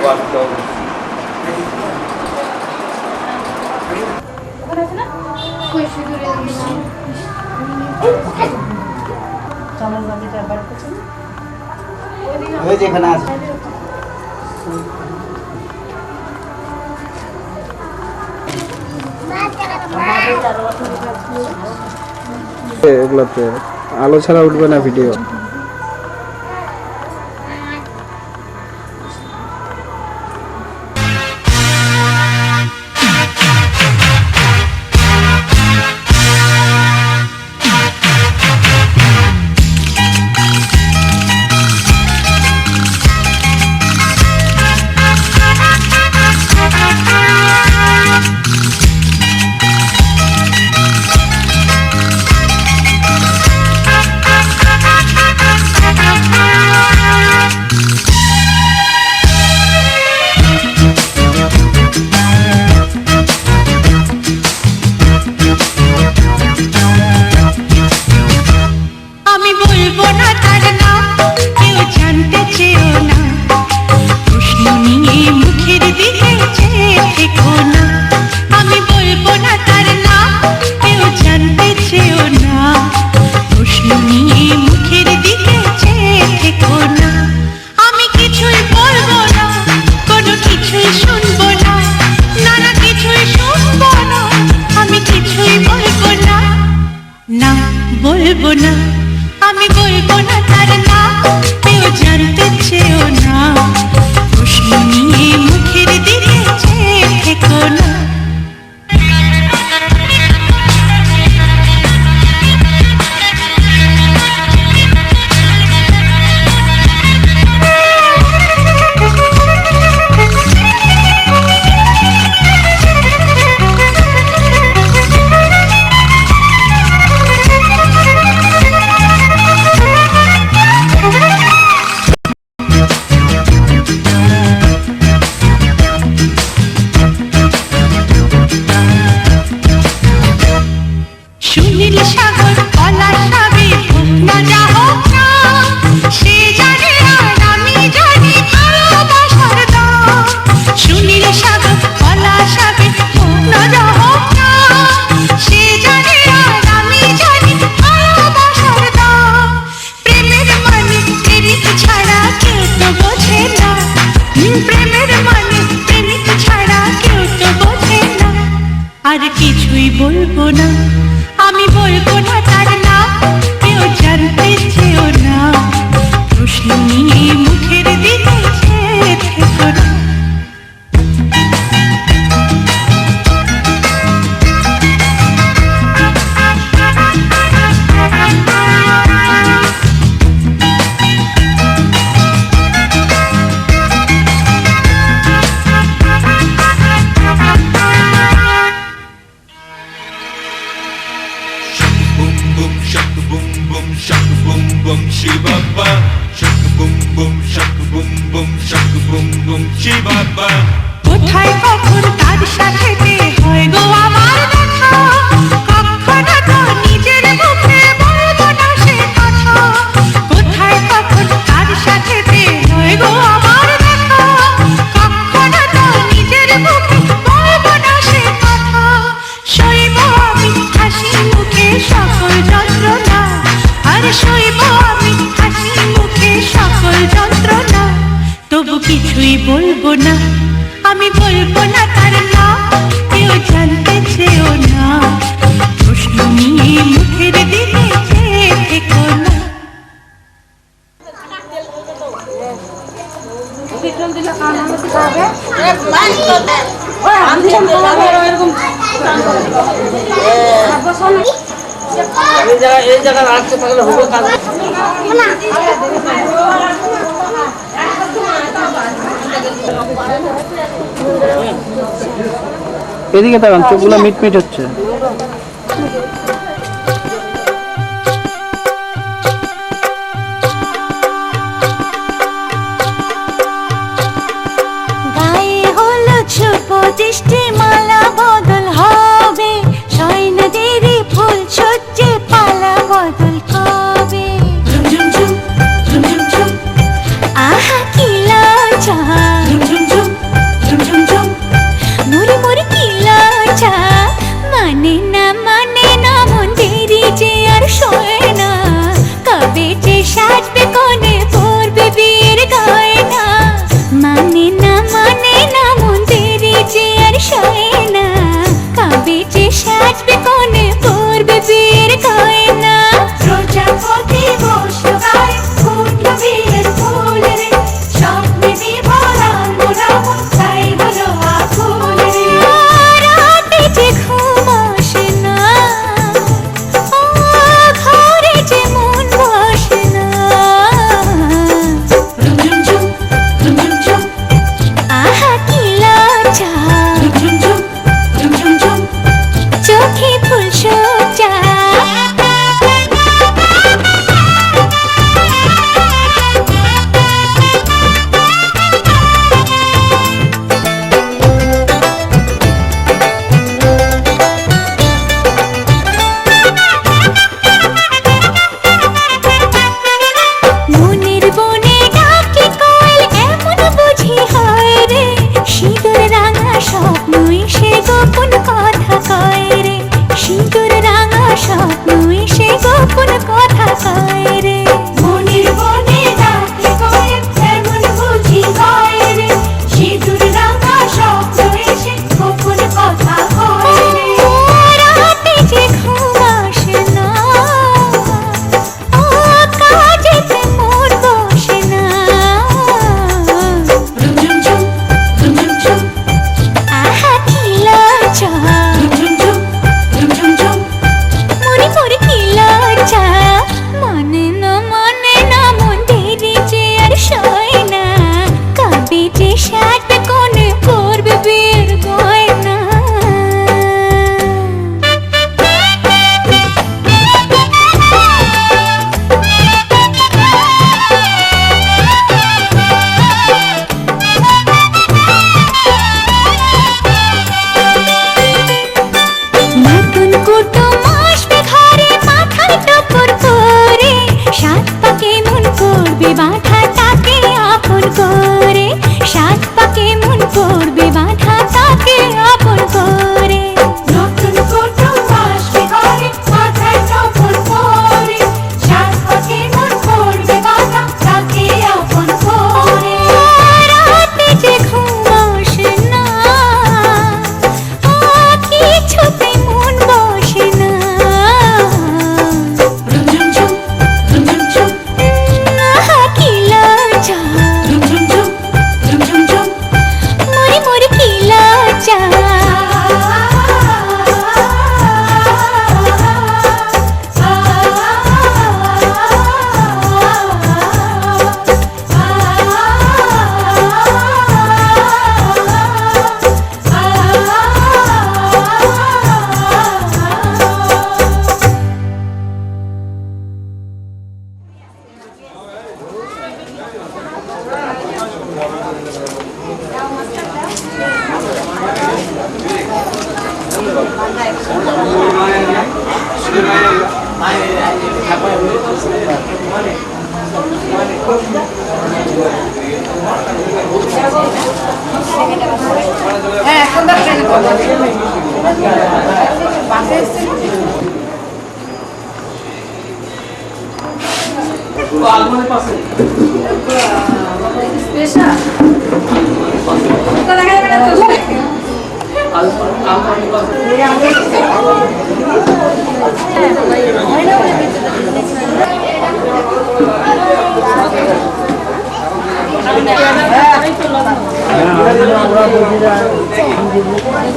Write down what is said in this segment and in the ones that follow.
বাস্তব। যেখানে আছে এগুলোতে আলো ছাড়া উঠবে না ভিডিও। বলবো না, আমি বলবো না তার নাম, কেউ জানতে চেও না, প্রশ্ন নিয়ে মুখের দিকে চেয়ে থেকো না। সুনীল সাগর পলাশাবে হোক না যা হোক না, সে জানে আর আমি জানি ভালোবাসার দাম। সুনীল সাগর পলাশাবে হোক না যা হোক না, সে জানে আর আমি জানি ভালোবাসার দাম। প্রেমের মানে প্রেমিক ছাড়া কেউ তো বোঝে না, প্রেমের মানে প্রেমিক ছাড়া কেউ তো বোঝে না। আর কিছুই বলবো না, আমি বলবো না তার নাম, কেউ জানতে চেও না, প্রশ্ন নিয়ে মুখের দিকে চেয়ে থেকো না। কোথায় কখন তার সাথে হয় গো আমার দেখা, কখনো তো নিজের মুখে বলবো না সে কথা। কোথায় কখন তার সাথে হয় গো আমার দেখা, কখনো তো নিজের মুখে বলবো না সে কথা। সইব আমি হাসি মুখে সকল যন্ত্রণা, আর সইব আমি হাসি মুখে সকল যন্ত্রণা, তবু কিছুই বলবো না, আমি বলবো না তার নাম, কেউ জানতে চেও না, প্রশ্ন নিয়ে মুখের দিকে চেয়ে থেকো না। এই জায়গা রাখতে থাকলে হবে কাজ। এদিকে তাকান, চোখগুলো মিটমিট হচ্ছে। গায়ে হলো ছোট দৃষ্টি মালা বদল হবে, সৈন্যদেরই ফুল সজ্জে পালা বদল কবে। আহা কি লজ্জা, কিছুতে মন বসে না। আহা, কি লজ্জা, মরি মরি কি লজ্জা।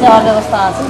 যাওয়ার ব্যবস্থা আছে।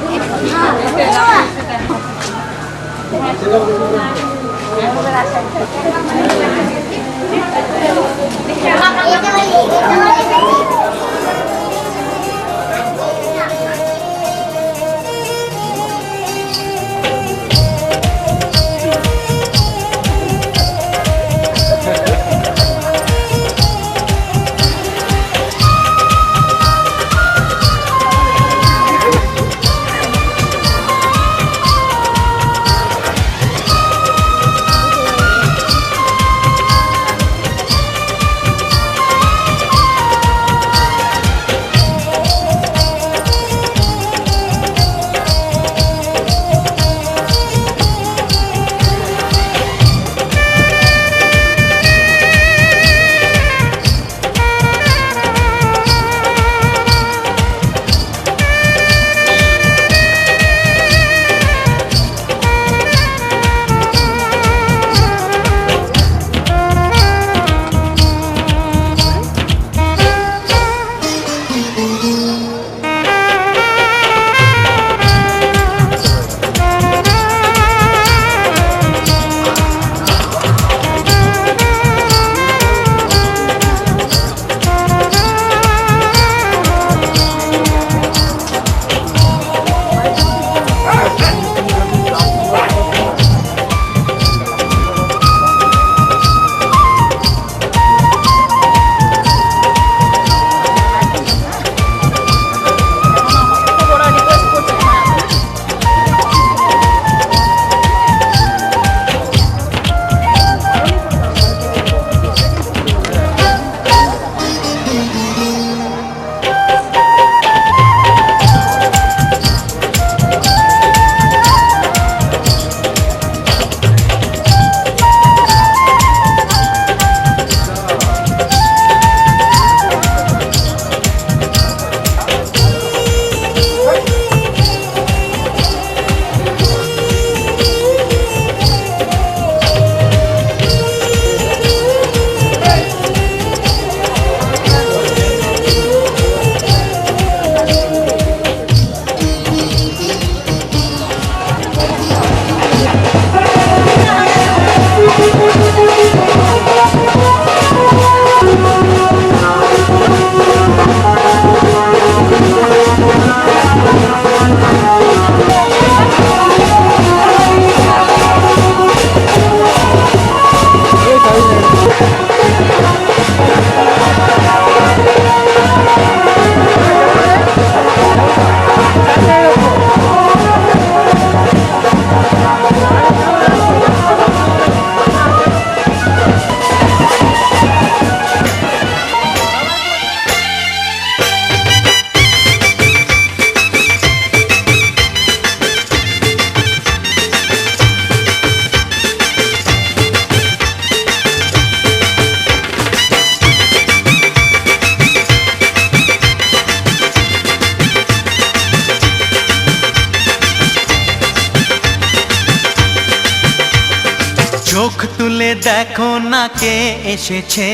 চোখ তুলে দেখো না কে এসেছে,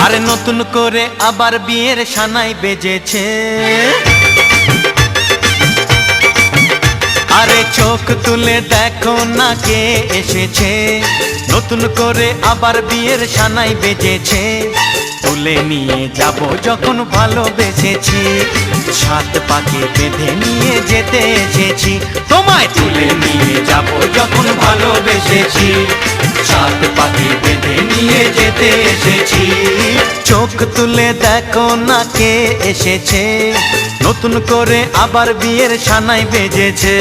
আরে নতুন করে আবার বিয়ের সানাই বেজেছে। আরে চোখ তুলে দেখো না কে এসেছে, নতুন করে আবার বিয়ের সানাই বেজেছে। তুলে নিয়ে যাব যখন ভালোবেসেছি, সাত পাকে বেঁধে নিয়ে যেতে এসেছি। তোমায় তুলে নিয়ে যাব যখন ভালোবেসেছি, সাত পাকে বেঁধে নিয়ে যেতে এসেছি। চোখ তুলে দেখো না কে এসেছে, নতুন করে আবার বিয়ের সানাই বেজেছে।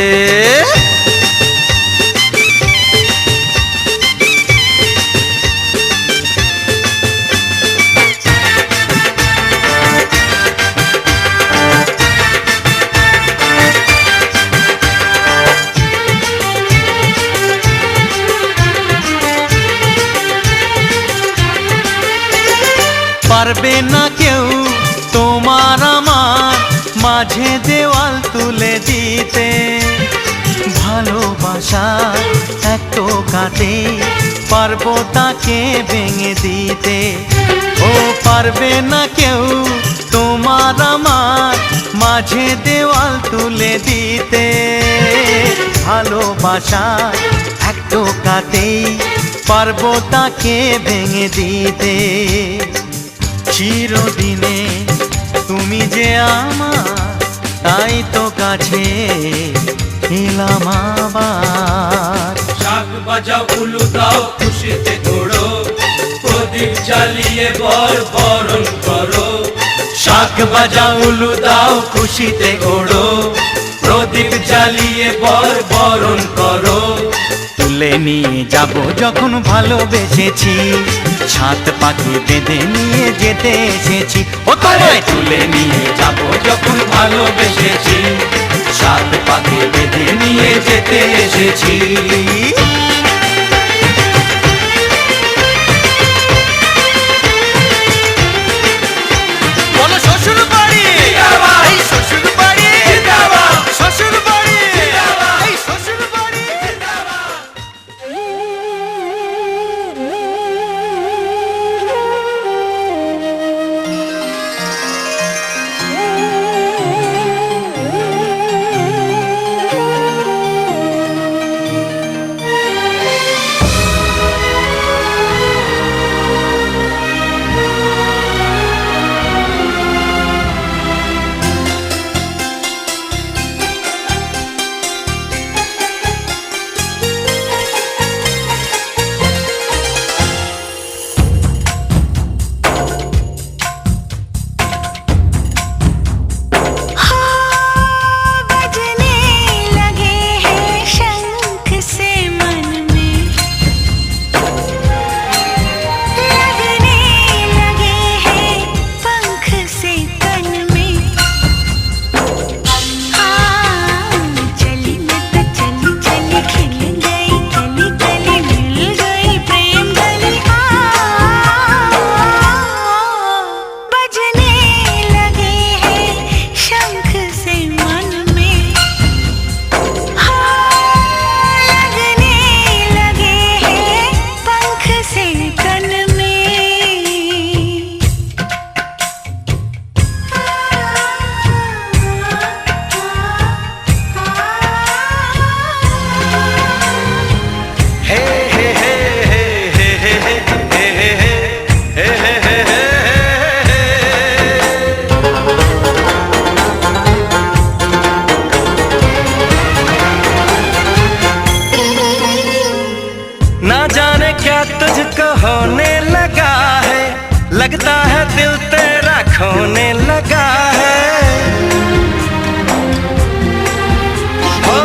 পারবে না কেউ তোমার আমার মাঝে দেওয়াল তুলে দিতে, ভালোবাসা এত কাটে পারবো তাকে ভেঙে দিতে। ও পারবে না কেউ তোমার আমার মাঝে দেওয়াল তুলে দিতে, ভালোবাসা এত কাটে পারবো তাকে ভেঙে দিতে। চিরদিনে তুমি যে আমার, তাই তো কাছে এলাম আবার। শাক বাজাও উলু দাও খুশিতে ঘোড়ো, প্রদীপ জ্বালিয়ে বর বরণ করো। শাক বাজাও উলু দাও খুশিতে ওড়ো, প্রদীপ জ্বালিয়ে বর বরণ করো। তুলে নিয়ে যাব যখন ভালোবেসেছি, সাত পাখি বেঁধে নিয়ে যেতে এসেছি। ও তোমায় তুলে নিয়ে যাব যখন ভালোবেসেছি, সাত পাখি বেঁধে নিয়ে যেতে এসেছি। বলো শ্বশুর বাড়ি, এই শ্বশুর বাড়ি, শ্বশুর বাড়ি, এই শ্বশুর বাড়ি। तुझको होने लगा है, लगता है दिल तेरा खोने लगा है। हो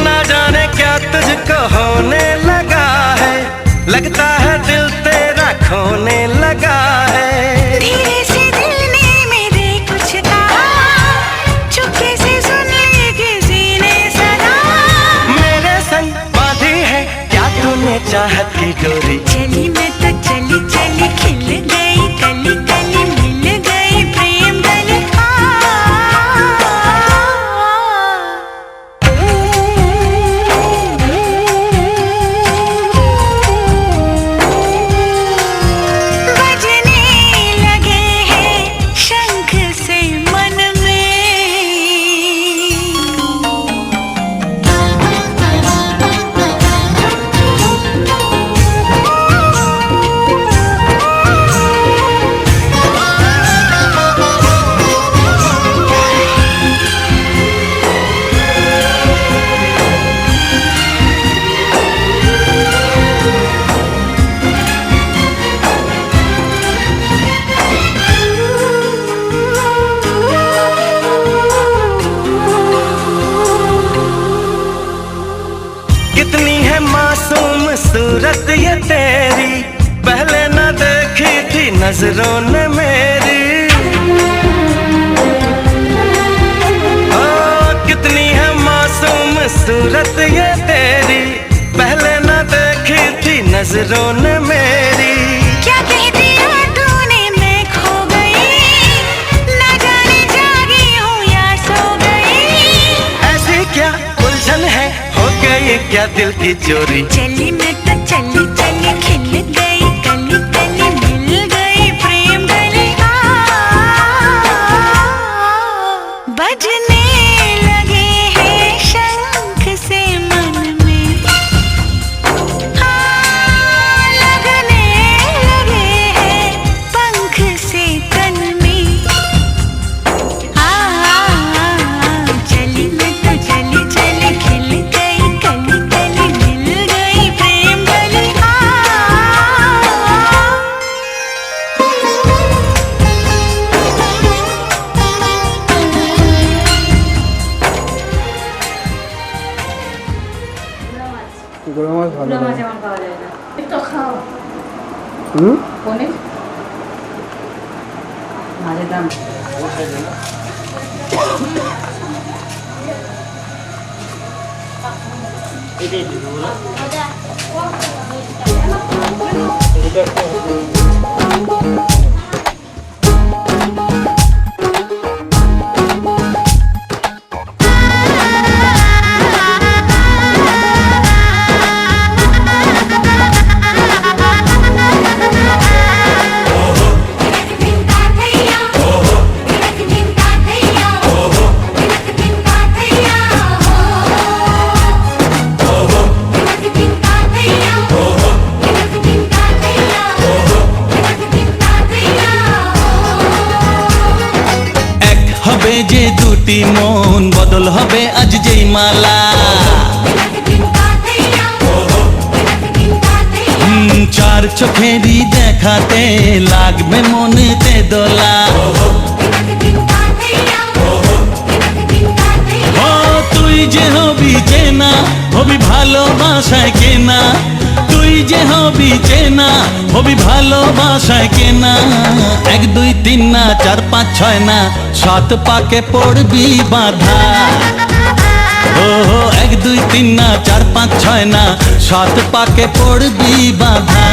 ना जाने क्या तुझको होने लगा है, लगता है दिल तेरा खोने लगा है। धीरे से दिल ने मेरे कुछ कहा, चुपके से सुन ली किसी ने सदा। मेरे संग बांधी है क्या तूने चाहत की डोरी। चली मैं तो चली चली, खिल गई कली कली, मिल गई प्रेम गली। नजरों ने मेरी। ओ कितनी है मासूम सूरत ये तेरी, पहले न देखी थी नजरों ने मेरी। क्या कह दिया तूने मैं खो गई, ना जाने जागी हूँ या सो गई। ऐसी क्या उलझन है, हो गई क्या दिल की चोरी। चली मैं तो चली चली, खिल गई कली कली, मिल गई प्रेम गली। बजने लगे हैं शंख से मन में, लगने लगे हैं पंख से तन में। चली मैं तो चली चली, खिल गई कली कली, मिल गई प्रेम गली। গুঁড়ো মাছ ভালো মাছ লাগে। যেমন পাওয়া যায় না তো খাও হুম পনির মাছের দাম এক হবে যে দুটি মন, বদল হবে আজ যেই মালা। চার চোখেরই দেখাতে লাগবে মনেতে দোলা। ও তুই যে হবি চেনা, হবি ভালোবাসায় কেনা। তুই যে হবি চেনা, হবি ভালোবাসায় কেনা। 1 2 3 না 4 5 6 না, 7 পাকে পড়বি বাধা। ও 1 2 3 না 4 5 6 না, 7 পাকে পড়বি বাধা।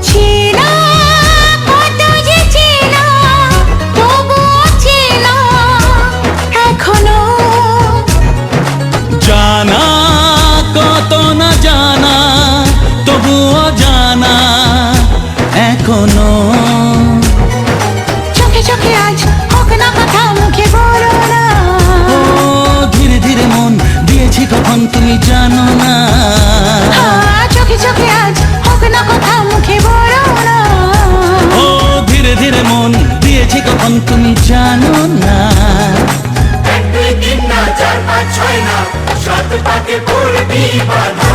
চেনা কত যে চেনা, তবুও চেনা এখনো। জানা কত না জানা, তবুও জানা এখনো। চোখে চোখে আজ হোক না কথা, মুখে বলো না। ও ধীরে ধীরে মন দিয়েছি কখন তুমি জানো না। চোখে চোখে আজ হোক না কথা, মুখে বলো না। ও ধীরে ধীরে মন দিয়েছি কখন তুমি জানো না। 1 2 3 না 4 5 6 না, 7 পাকে পড়বি বাধা।